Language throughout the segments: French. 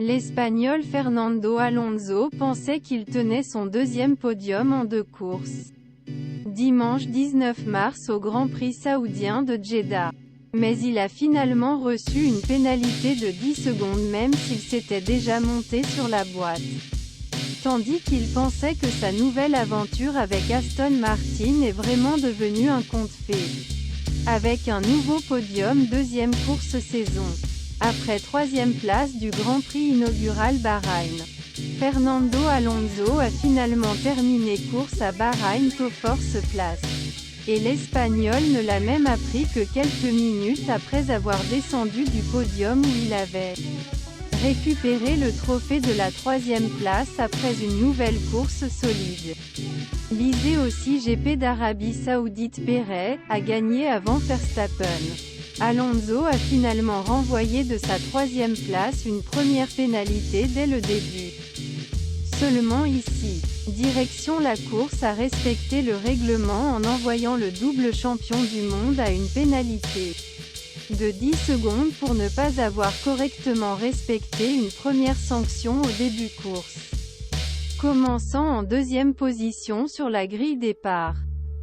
L'Espagnol Fernando Alonso pensait qu'il tenait son deuxième podium en 2 courses. Dimanche 19 mars au Grand Prix saoudien de Jeddah. Mais il a finalement reçu une pénalité de 10 secondes même s'il s'était déjà monté sur la boîte. Tandis qu'il pensait que sa nouvelle aventure avec Aston Martin est vraiment devenue un conte fait. Avec un nouveau podium deuxième course saison. Après 3e place du Grand Prix inaugural Bahreïn. Fernando Alonso a finalement terminé course à Bahreïn qu'aux forces place. Et l'Espagnol ne l'a même appris que quelques minutes après avoir descendu du podium où il avait récupéré le trophée de la 3e place après une nouvelle course solide. Lisez aussi GP d'Arabie Saoudite. Pérez a gagné avant Verstappen. Alonso a finalement renvoyé de sa 3e place une première pénalité dès le début. Seulement ici, direction la course a respecté le règlement en envoyant le double champion du monde à une pénalité de 10 secondes pour ne pas avoir correctement respecté une première sanction au début course. Commençant en 2e position sur la grille départ.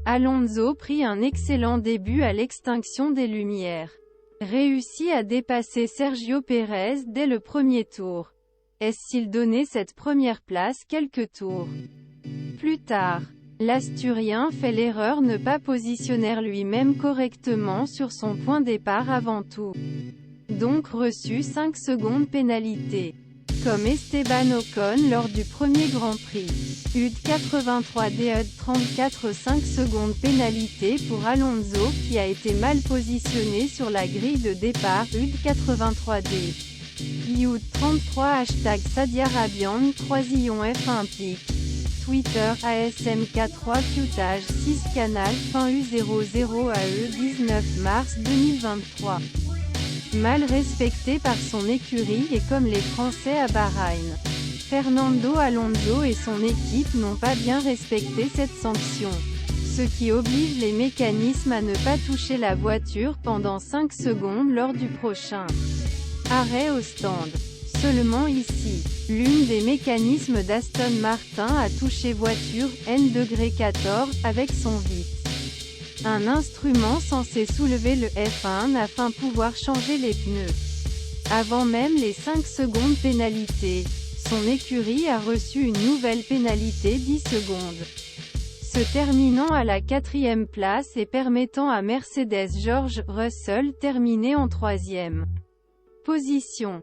Alonso prit un excellent début à l'extinction des lumières. Réussit à dépasser Sergio Pérez dès le premier tour. Est-ce donnait cette première place quelques tours plus tard? L'Asturien fait l'erreur ne pas positionner lui-même correctement sur son point départ avant tout. Donc reçu 5 secondes pénalité. Comme Esteban Ocon lors du premier Grand Prix. UD 83D UD 34 5 secondes pénalité pour Alonso qui a été mal positionné sur la grille de départ UD 83D. IUD 33 hashtag Sadia Rabian 3 Ion F1 Pic. Twitter ASMK3 Cutage 6 Canal fin U00 AE 19 mars 2023. Mal respecté par son écurie et comme les Français à Bahreïn. Fernando Alonso et son équipe n'ont pas bien respecté cette sanction. Ce qui oblige les mécanismes à ne pas toucher la voiture pendant 5 secondes lors du prochain arrêt au stand. Seulement ici, l'une des mécanismes d'Aston Martin a touché voiture N-14 avec son vis. Un instrument censé soulever le F1 afin de pouvoir changer les pneus. Avant même les 5 secondes pénalité, son écurie a reçu une nouvelle pénalité 10 secondes. Se terminant à la 4e place et permettant à Mercedes George Russell terminer en 3e position.